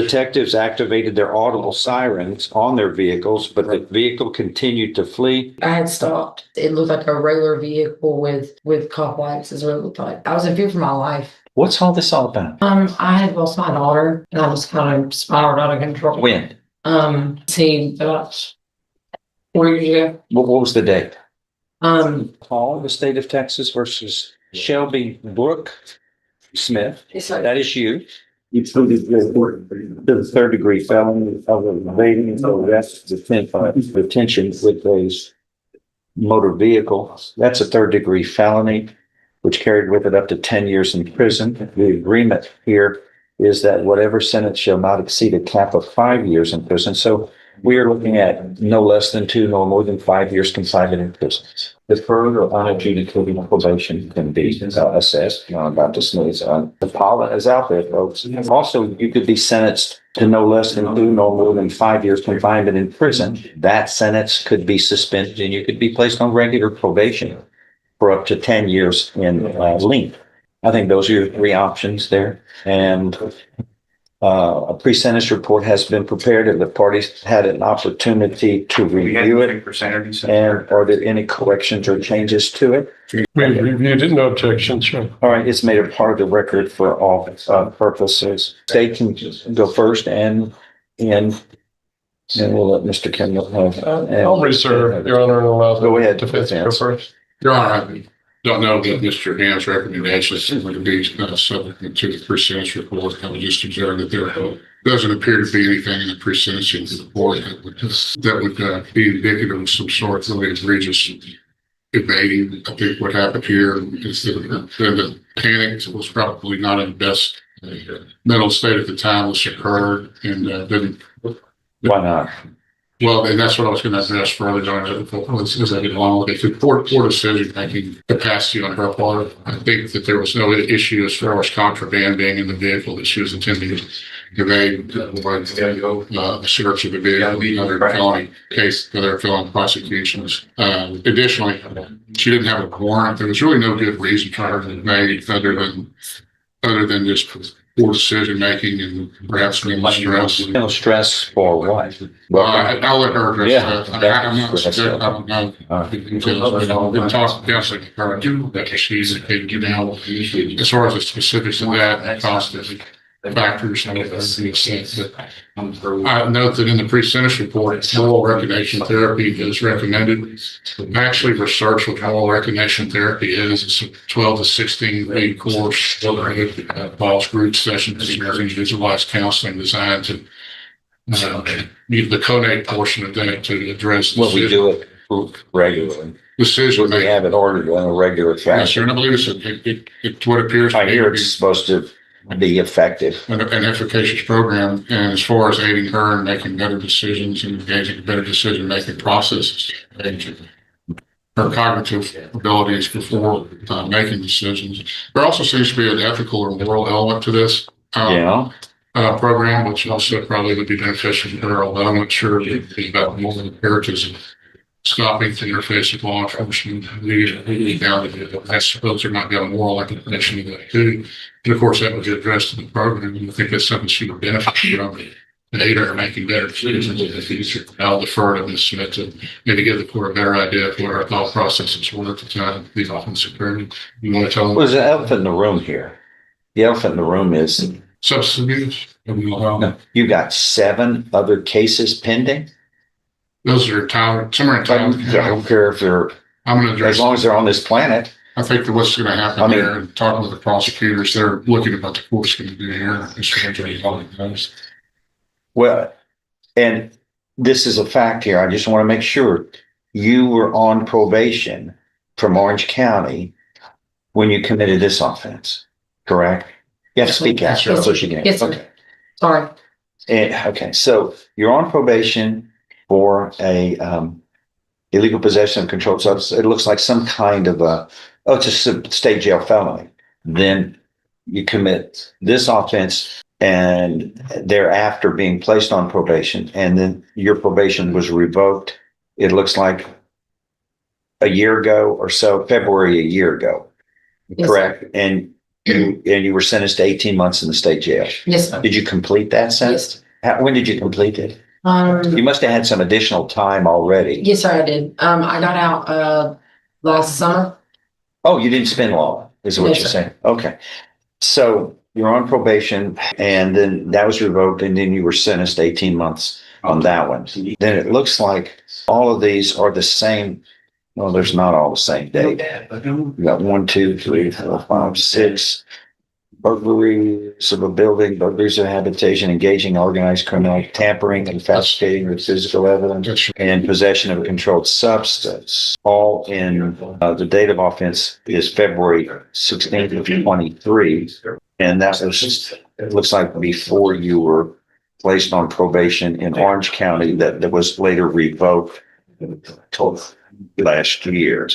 Detectives activated their audible sirens on their vehicles, but the vehicle continued to flee. I had stopped. It looked like a regular vehicle with cop lights is what it looked like. I was in fear for my life. What's all this all about? I had lost my daughter and I was kind of spiraled out of control. When? See, about 4 years ago. What was the date? All The state of Texas versus Shelby Brooke Smith. it's like, That is you. You pleaded to the third degree felony of evading arrest, detention with a motor vehicle. That's a third degree felony, which carried with it up to 10 years in prison. The agreement here is that whatever sentence shall not exceed a cap of 5 years in prison. So we are looking at no less than 2, no more than 5 years confinement in prison. Deferred or unadjudicated probation can be assessed. I'm about to sneeze. The pollen is out there, folks. Also, you could be sentenced to no less than 2, no more than 5 years confinement in prison. That sentence could be suspended and you could be placed on regular probation for up to 10 years in length. I think those are your 3 options there. And a pre-sentence report has been prepared and the parties had an opportunity to review it. And are there any corrections or changes to it? We reviewed it, no objections, sure. All right, it's made a part of the record for all purposes. State can go first and we'll let Mr. Kendall have. I'll reserve, Your Honor, and allow Go ahead. defense to go first. Your Honor, I don't know that Mr. Ham's recommendation is going to be subject to the pre-sentence report. I would just observe that there doesn't appear to be anything in the pre-sentencing report that would be indicative of some sort of really egregious evading. I think what happened here is that the panic was probably not in the best mental state at the time this occurred and didn't. Why not? Well, and that's what I was going to address further on as I get along with it. The poor decision-making capacity on her part. I think that there was no issue as far as contraband being in the vehicle that she was intending to evade the search of the vehicle, another felony case, other felony prosecutions. Additionally, she didn't have a warrant. There was really no good reason for her to evade other than just poor decision making and perhaps mental stress. Mental stress for what? I'll let her address that. I'm not, I don't know. Been talking to her that she's indicated now as far as the specifics of that and cost of factors. I note that in the pre-sentence report, moral recognition therapy is recommended. Actually, research what moral recognition therapy is. It's a 12 to 16 week course that involves group sessions and individualized counseling designed to use the conate portion of that to address. Well, we do it regularly. Decision. We have it ordered on a regular fashion. And I believe it's what appears to I hear be it's supposed to be effective. an efficacious program. And as far as aiding her in making better decisions and engaging in better decision-making processes, her cognitive abilities before making decisions. There also seems to be an ethical or moral element to this program, which also probably would be beneficial to her, although I'm not sure about the moral imperatives of stopping the interface with law enforcement. I suppose there might be a moral implication of that too. And of course, that would be addressed in the program. And I think that's something she would benefit from. The aider making better decisions in the future. I'll defer to Ms. Smith to maybe give the court a better idea of what our thought processes were at the time these offenses occurred. You want to tell them? Well, there's an elephant in the room here. The elephant in the room is Substance abuse. you got 7 other cases pending. Those are Tyler. Some are in I Tyler. don't care if they're, I'm going to address. as long as they're on this planet. I think that what's going to happen I mean- here, and talking with the prosecutors, they're looking at what the court's going to do here. As far as what it does. Well, and this is a fact here. I just want to make sure you were on probation from Orange County when you committed this offense, correct? You have to speak out so she can. Yes, sir. Okay. sorry. Okay, so you're on probation for a illegal possession of controlled substance. It looks like some kind of it's a state jail felony. Then you commit this offense and thereafter being placed on probation, and then your probation was revoked. It looks like a year ago or so, February a year ago, Yes, correct? And and you were sentenced to 18 months in the state jail. Yes, sir. Did you complete that sentence? When did you complete it? You must have had some additional time already. Yes, sir, I did. I got out, last summer. Oh, you didn't spend long, is what Yes, you're sir. saying? Okay. So you're on probation and then that was revoked and then you were sentenced to 18 months on that one. Then it looks like all of these are the same. Well, there's not all the same date. You got 1, 2, 3, 4, 5, 6 burglaries of a building, burglaries of habitation, engaging organized criminal, tampering and fabricating with physical evidence, and possession of a controlled substance. All in the date of offense is February 16th of 23. And that was, it looks like before you were placed on probation in Orange County that was later revoked till last year.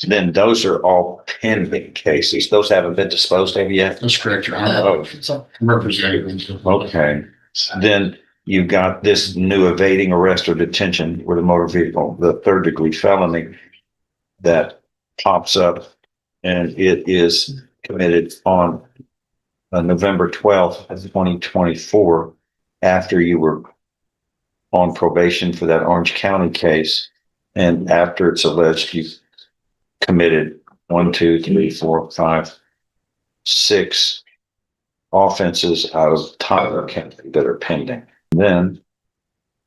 Then those are all pending cases. Those haven't been disposed of yet? That's correct, Your Honor. Oh, So, I'm representing them. okay. Then you've got this new evading arrest or detention with a motor vehicle, the 3rd degree felony that pops up, and it is committed on November 12th of 2024 after you were on probation for that Orange County case. And after it's alleged you committed 1, 2, 3, 4, 5, 6 offenses out of Tyler County that are pending. Then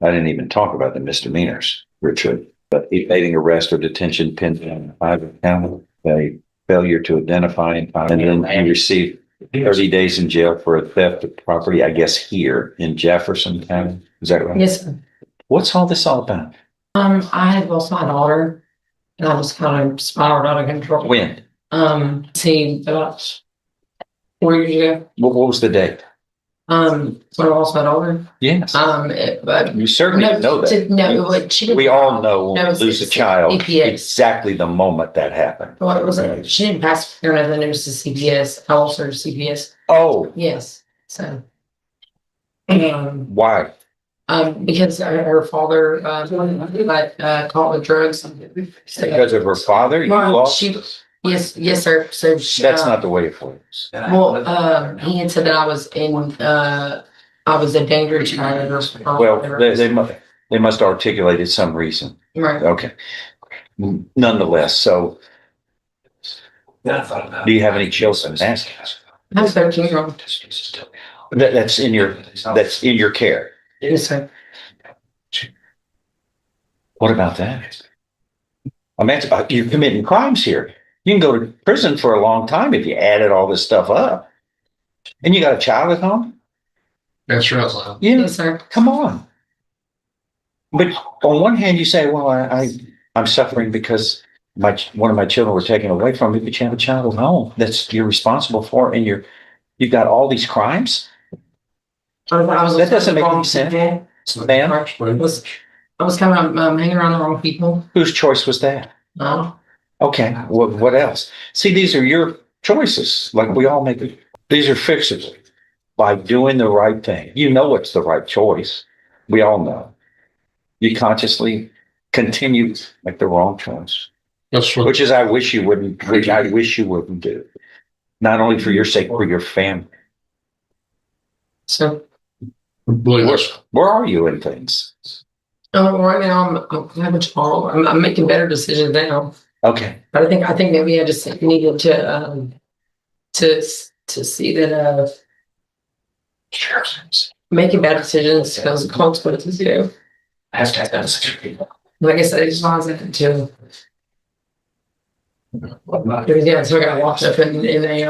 I didn't even talk about the misdemeanors, Richard, but evading arrest or detention pending on Tyler County, a failure to identify, and then you receive 30 days in jail for a theft of property, I guess here in Jefferson County. Is that right? yes, sir. What's all this all about? I had lost my daughter and I was kind of spiraled out of control. When? See, about 4 years ago. What was the date? When I lost my daughter. Yes. But You certainly know that. no, but she didn't. We all know when No, we lose a it's child, CPS. exactly the moment that happened. Well, it wasn't, she didn't pass or nothing, it was the CPS. I lost her to CPS. Oh, Yes, so. why? Because her father, got caught with drugs. Because of her father? You Well, lost? yes, sir. So she, That's not the way it works. well, he had said that I was a dangerous child or Well, whatever. they must articulate some reason. Right. Okay. Nonetheless, so do you have any children? Ask. I have 13-year-old. That's in your care. Yes, sir. What about that? I mean, you're committing crimes here. You can go to prison for a long time if you added all this stuff up. And you got a child at home? That's right. Yeah, Yes, sir. come on. But on one hand, you say, well, I'm suffering because one of my children were taken away from me, but you have a child at home that's you're responsible for, and you've got all these crimes? That doesn't make any sense. Ma'am? I was kind of hanging around the wrong people. Whose choice was that? Okay, what else? See, these are your choices, like we all make it. These are fixable by doing the right thing. You know it's the right choice. We all know. You consciously continue to make the wrong choice, That's what, which I wish you wouldn't do. Not only for your sake, for your family. So, I believe that's, Where are you in things? right now I have a child. I'm making better decisions now. Okay. But I think maybe I just needed to see that making bad decisions has consequences, you know. Like I said, I just wanted to yeah, so I got locked up in they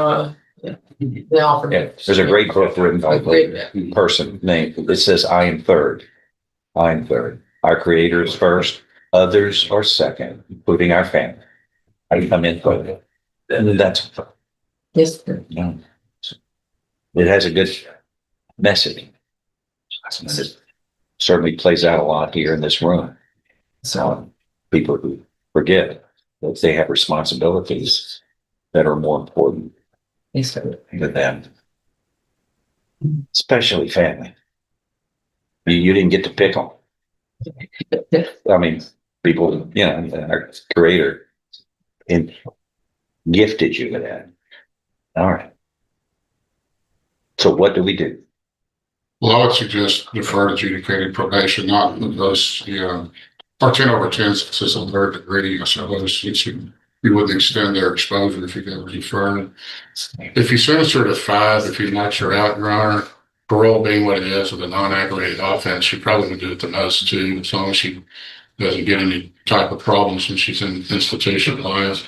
offered Yeah, there's a great book written by a person named, it says, I am third. I am third. Our creator is first, others are second, including our family. I come in third. And that's, yes. you know, it has a good message. It certainly plays out a lot here in this room. So people who forget that they have responsibilities that are more important Yes, sir. than them, especially family. You didn't get to pick them. I mean, people, you know, our creator gifted you with that. All right. So what do we do? Well, I would suggest defer to adjudicated probation, not those, or 10/10 since it's a third degree. I suppose you wouldn't extend their exposure if you got deferred. If you sentence her to 5, if you knock her out, Your Honor, parole being what it is with a non-aggravated offense, she probably would do it the most too, as long as she doesn't get any type of problems when she's in institutionalized.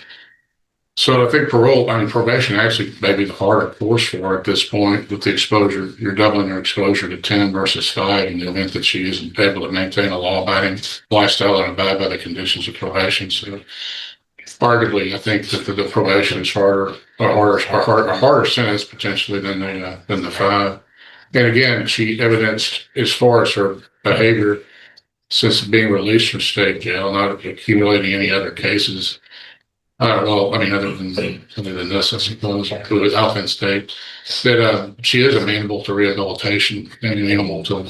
So I think probation actually may be the harder course for her at this point with the exposure. You're doubling her exposure to 10 versus 5 in the event that she isn't able to maintain a law-abiding lifestyle and abide by the conditions of probation. So arguably, I think that the probation is a harder sentence potentially than the 5. And again, she evidenced as far as her behavior since being released from state jail, not accumulating any other cases. Other than this, I suppose, with Alpine State, that she is amenable to rehabilitation and amenable to the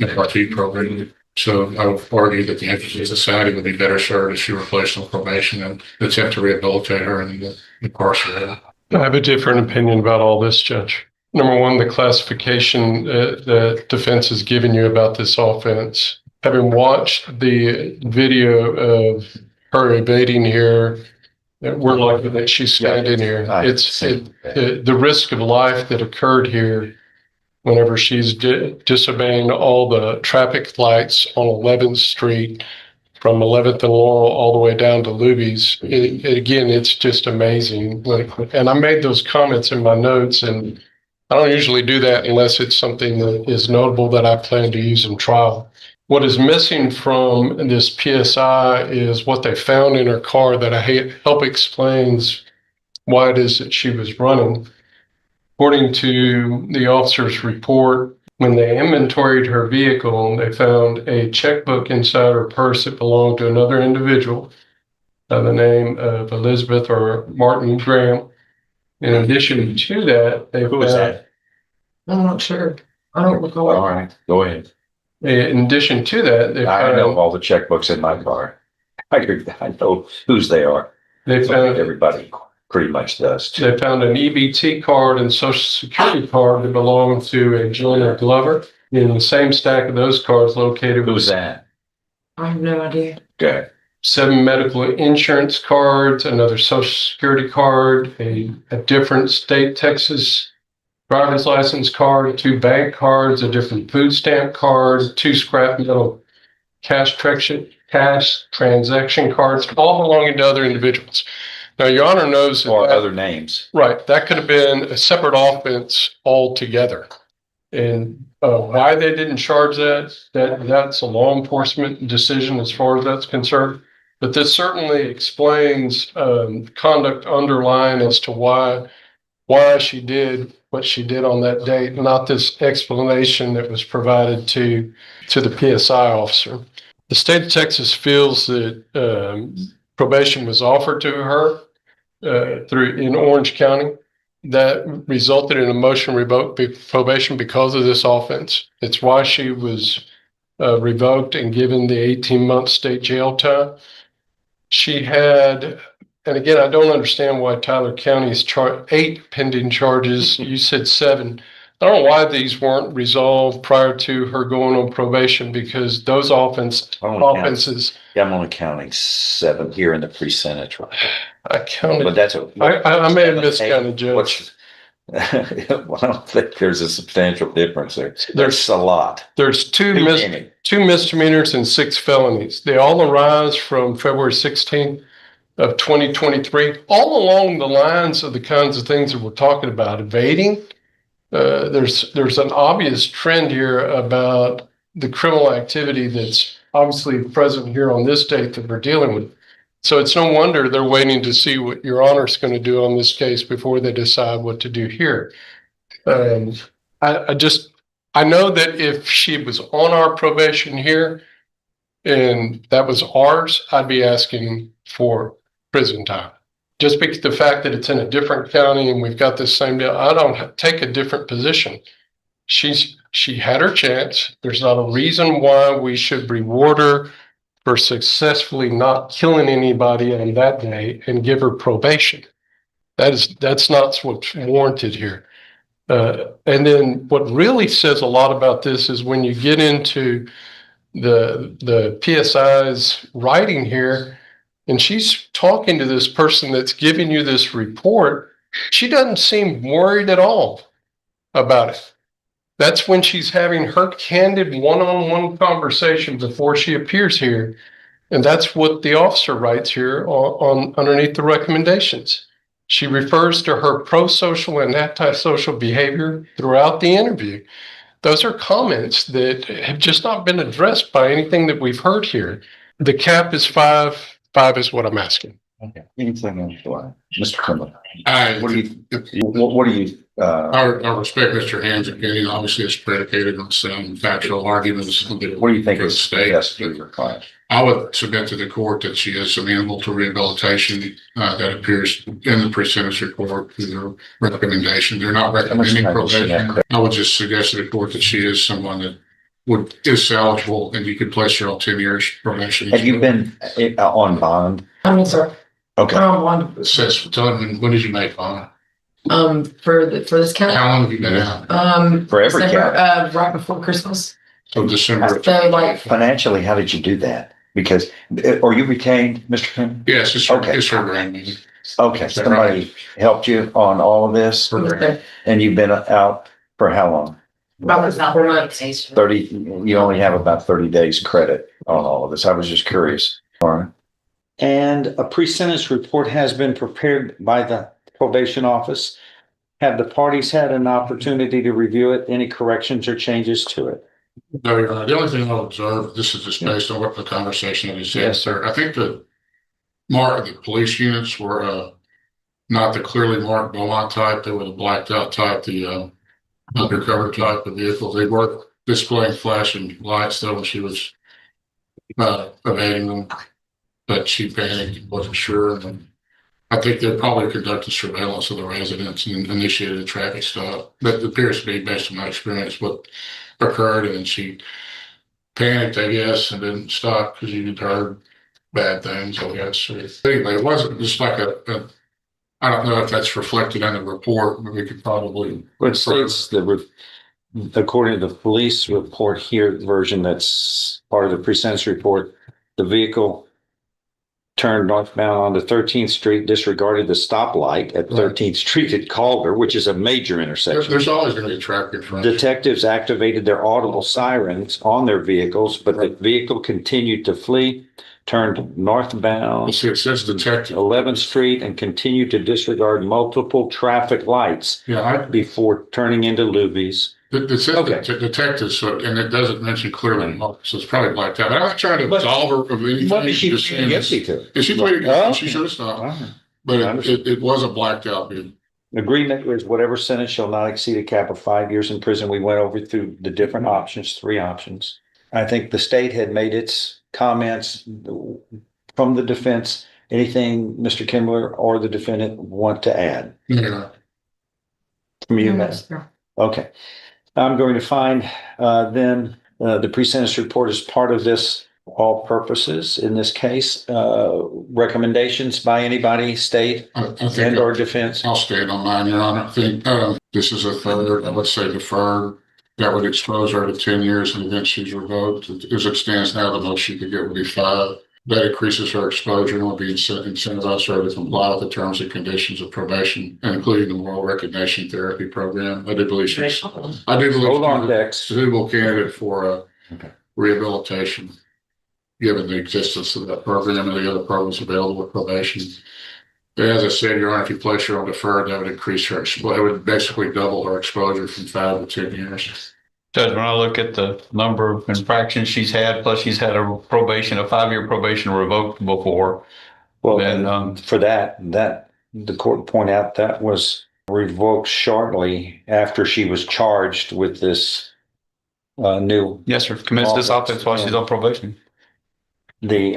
MRT program. So I would argue that the entity of society would be better served if she were placed on probation and attempt to rehabilitate her and incarcerate her. I have a different opinion about all this, Judge. Number one, the classification the defense has given you about this offense. Having watched the video of her evading here, we're lucky that she's standing here. It's the risk of life that occurred here whenever she's disobeying all the traffic lights on 11th Street from 11th and Laurel all the way down to Luby's. Again, it's just amazing. And I made those comments in my notes, and I don't usually do that unless it's something that is notable that I plan to use in trial. What is missing from this PSI is what they found in her car that I hope explains why it is that she was running. According to the officer's report, when they inventoried her vehicle, they found a checkbook inside her purse that belonged to another individual by the name of Elizabeth or Martin Graham. In addition to that, they Who was that? I'm not sure. I don't recall. All right, go ahead. In addition to that, they I know found, all the checkbooks in my car. I know whose they are. they found Everybody pretty much does too. they found an EBT card and Social Security card that belonged to a Jonah Glover. In the same stack of those cards located Who's was that? I have no idea. Okay. 7 medical insurance cards, another Social Security card, a different state Texas driver's license card, 2 bank cards, a different food stamp card, 2 scrap metal cash transaction cards, all belonging to other individuals. Now, Your Honor knows that Or other names. right, that could have been a separate offense altogether. And why they didn't charge that's a law enforcement decision as far as that's concerned. But this certainly explains conduct underlying as to why she did what she did on that date, not this explanation that was provided to the PSI officer. The state of Texas feels that probation was offered to her in Orange County. That resulted in a motion to revoke probation because of this offense. It's why she was revoked and given the 18-month state jail time. She had, and again, I don't understand why Tyler County is 8 pending charges. You said 7. I don't know why these weren't resolved prior to her going on probation, because those offenses. Yeah, I'm only counting 7 here in the pre-sentence. I counted. But that's I may have miscounted, Judge. Well, I don't think there's a substantial difference there. There's a lot. There's 2 misdemeanors and 6 felonies. They all arise from February 16th of 2023, all along the lines of the kinds of things that we're talking about. Evading. There's an obvious trend here about the criminal activity that's obviously present here on this date that we're dealing with. So it's no wonder they're waiting to see what Your Honor's going to do on this case before they decide what to do here. I know that if she was on our probation here and that was ours, I'd be asking for prison time. Just because the fact that it's in a different county and we've got this same deal, I don't take a different position. She had her chance. There's not a reason why we should reward her for successfully not killing anybody on that day and give her probation. That's not what's warranted here. And then what really says a lot about this is when you get into the PSI's writing here, and she's talking to this person that's giving you this report, she doesn't seem worried at all about it. That's when she's having her candid one-on-one conversation before she appears here. And that's what the officer writes here on underneath the recommendations. She refers to her pro-social and antisocial behavior throughout the interview. Those are comments that have just not been addressed by anything that we've heard here. The cap is 5. 5 is what I'm asking. Okay. Anything else, Mr. Kimberly? I, What do you, I respect Mr. Hand's opinion. Obviously, it's predicated on some factual arguments. what do you think for the is state? best for your client? I would submit to the court that she is amenable to rehabilitation that appears in the pre-sentence report through the recommendation. They're not recommending probation. I would just suggest to the court that she is someone that is eligible and you could place her on 10 years probation. Have you been on bond? Sir. Okay. Since, tell me, when did you make bond? For this count, How long have you been out? For every December, count. right before Christmas. So December. So like, Financially, how did you do that? Because, are you retained, Mr. Kim? Yes, it's Okay. her grand meeting. Okay, somebody helped you on all of this, okay, and you've been out for how long? about 4 months. 30, you only have about 30 days credit on all of this. I was just curious. All right. And a pre-sentence report has been prepared by the probation office. Have the parties had an opportunity to review it? Any corrections or changes to it? No, Your Honor. The only thing I'll observe, this is just based on what the conversation that is had, Yes, sir. I think the police units were not the clearly marked Beaumont type. They were the blacked out type, the undercover type of vehicles. They were displaying flashing lights though when she was evading them, but she panicked and wasn't sure. And I think they probably conducted surveillance of the residents and initiated a traffic stop. That appears to be, based on my experience, what occurred. And then she panicked, I guess, and didn't stop because you had heard bad things, I guess. So anyway, it wasn't just like I don't know if that's reflected in the report, but we could probably. Well, it states according to the police report here, version that's part of the pre-sentence report, the vehicle turned northbound onto 13th Street, disregarded the stoplight at 13th Street at Calder, which is a major intersection. There's always going to be traffic in front. Detectives activated their audible sirens on their vehicles, but the vehicle continued to flee, turned northbound See, it says detective. 11th Street and continued to disregard multiple traffic lights Yeah, before turning into Luby's. it says Okay. detective, so, and it doesn't mention clearly, so it's probably blacked out. But I'm not trying to But- absolve her of anything. What is she just saying guilty this- to? If she pleaded Oh, guilty, she should have stopped. But it was a blacked out vehicle. Agreement is whatever sentence shall not exceed a cap of 5 years in prison. We went over through the different options, 3 options. I think the state had made its comments from the defense. Anything Mr. Kimbler or the defendant want to add? Yeah. From you, Matt? Okay. I'm going to find then the pre-sentence report is part of this all purposes. In this case, recommendations by anybody, state I and think or defense. I'll stand on mine, Your Honor. I think this is a third, I would say deferred. That would expose her to 10 years and then she's revoked. As it stands now, the most she could get would be 5. That increases her exposure and would be incentivize her to comply with the terms and conditions of probation, including the moral recognition therapy program. I do believe she's Hold on, Dex. suitable candidate for Okay. rehabilitation, given the existence of that program and the other programs available with probation. But as I said, Your Honor, if you place her on deferred, that would increase her, it would basically double her exposure from 5 to 10 years. Judge, when I look at the number of infractions she's had, plus she's had a 5-year probation revoked before. Well, And, for that the court point out that was revoked shortly after she was charged with this new. Yes, sir, commits this offense while she's on probation. The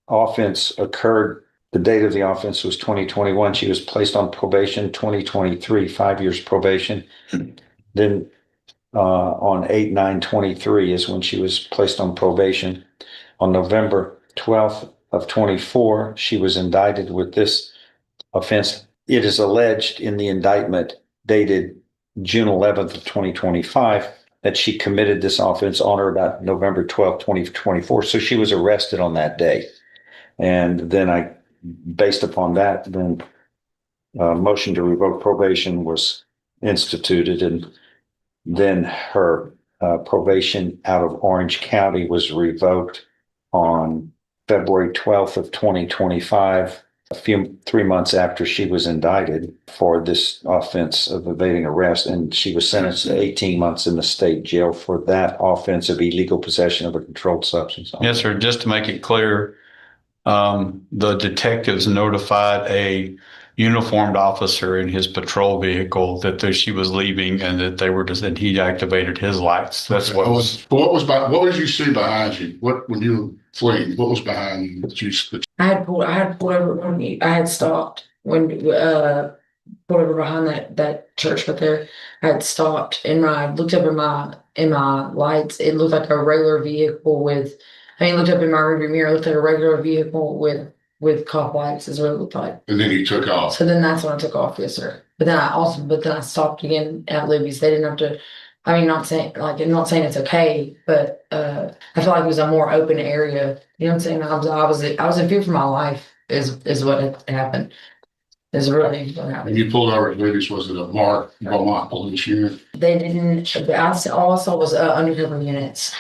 offense occurred, the date of the offense was 2021. She was placed on probation 2023, 5 years probation. Then on 8/9/23 is when she was placed on probation. On November 12th of 24, she was indicted with this offense it is alleged in the indictment dated June 11th of 2025 that she committed this offense on or about November 12th, 2024. So she was arrested on that day. And then based upon that, then a motion to revoke probation was instituted, and then her probation out of Orange County was revoked on February 12th of 2025, 3 months after she was indicted for this offense of evading arrest, and she was sentenced to 18 months in the state jail for that offense of illegal possession of a controlled substance. Yes, sir. Just to make it clear, the detectives notified a uniformed officer in his patrol vehicle that she was leaving and that they were just, and he activated his lights. That's what was. What did you see behind you? When you were fleeing, what was behind you I had pulled over when I had stopped when pulled over behind that church right there. I had stopped and I looked up in my lights. It looked like a regular vehicle looked up in my rearview mirror. It looked like a regular vehicle with cop lights is what it looked like. and then you took off? So then that's when I took off, yes, sir. But then I stopped again at Libby's. They didn't have to. I mean, I'm not saying it's okay, but I feel like it was a more open area. You know what I'm saying? I was in fear for my life. Is what had happened. Is really what happened. When you pulled over at Libby's, was it a marked Beaumont police unit? They didn't. All I saw was undercover units.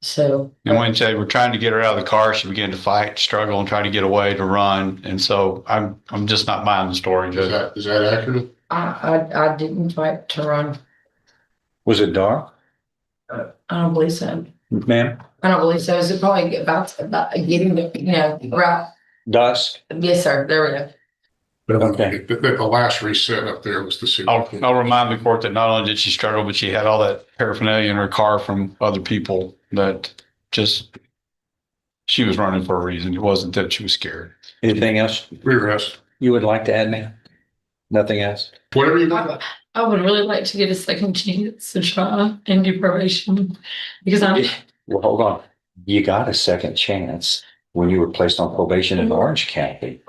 So. And when they were trying to get her out of the car, she began to fight, struggle, and try to get away, to run. And so I'm just not buying the story. Is that accurate? I didn't fight to run. Was it dark, I don't believe so. ma'am? I don't believe so. Is it probably about getting the route? Dusk? Yes, sir. There we go. Okay. The last reset up there was the city. I'll remind the court that not only did she struggle, but she had all that paraphernalia in her car from other people that just, she was running for a reason. It wasn't that she was scared. Anything else Rearrest. you would like to add, ma'am? Nothing else? Whatever you want. I would really like to get a second chance to try and do probation because Well, hold on. You got a second chance when you were placed on probation in Orange County.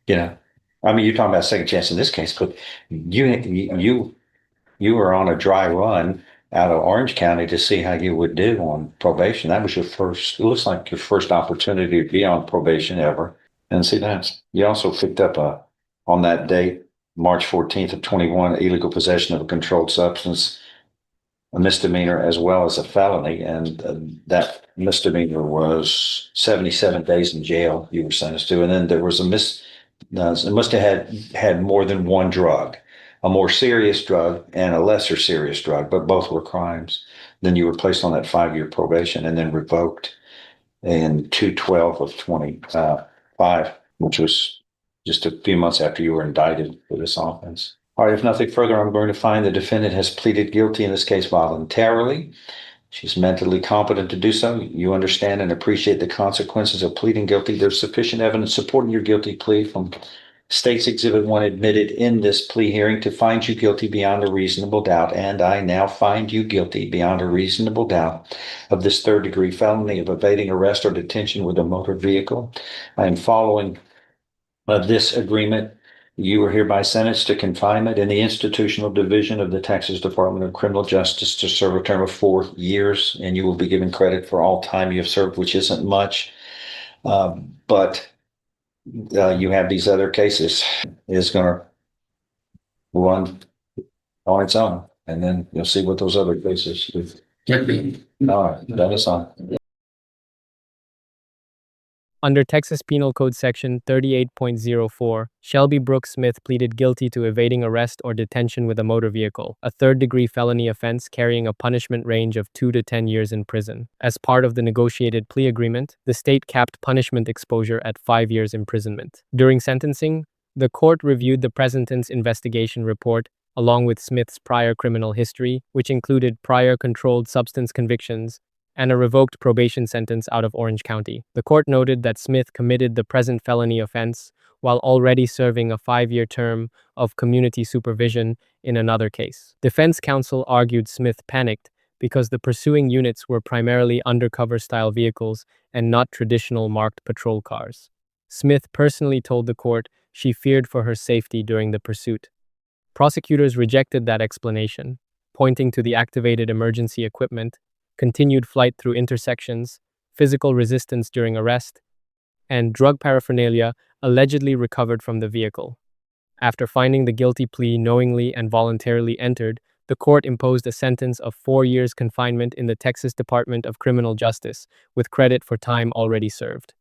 You know, I mean, you're talking about second chance in this case, but you were on a dry run out of Orange County to see how you would do on probation. That was it looks like your first opportunity to be on probation ever. And see, you also picked up on that date, March 14th of 21, illegal possession of a controlled substance, a misdemeanor as well as a felony. And that misdemeanor was 77 days in jail you were sentenced to. And then there was it must have had more than one drug, a more serious drug and a lesser serious drug, but both were crimes. Then you were placed on that 5-year probation and then revoked in 2/12 of 25, which was just a few months after you were indicted for this offense. All right, if nothing further, I'm going to find the defendant has pleaded guilty in this case voluntarily. She's mentally competent to do so. You understand and appreciate the consequences of pleading guilty. There's sufficient evidence supporting your guilty plea from State's Exhibit 1 admitted in this plea hearing to find you guilty beyond a reasonable doubt. And I now find you guilty beyond a reasonable doubt of this third-degree felony of evading arrest or detention with a motor vehicle. I am following this agreement. You are hereby sentenced to confinement in the institutional division of the Texas Department of Criminal Justice to serve a term of 4 years, and you will be given credit for all time you have served, which isn't much. But you have these other cases. It's going to run on its own, and then you'll see what those other cases do. All right, that is on. Under Texas Penal Code Section 38.04, Shelby Brooks Smith pleaded guilty to evading arrest or detention with a motor vehicle, a third-degree felony offense carrying a punishment range of 2 to 10 years in prison. As part of the negotiated plea agreement, the state capped punishment exposure at 5 years imprisonment. During sentencing, the court reviewed the President's investigation report along with Smith's prior criminal history, which included prior controlled substance convictions and a revoked probation sentence out of Orange County. The court noted that Smith committed the present felony offense while already serving a 5-year term of community supervision in another case. Defense counsel argued Smith panicked because the pursuing units were primarily undercover-style vehicles and not traditional marked patrol cars. Smith personally told the court she feared for her safety during the pursuit. Prosecutors rejected that explanation, pointing to the activated emergency equipment, continued flight through intersections, physical resistance during arrest, and drug paraphernalia allegedly recovered from the vehicle. After finding the guilty plea knowingly and voluntarily entered, the court imposed a sentence of 4 years confinement in the Texas Department of Criminal Justice, with credit for time already served.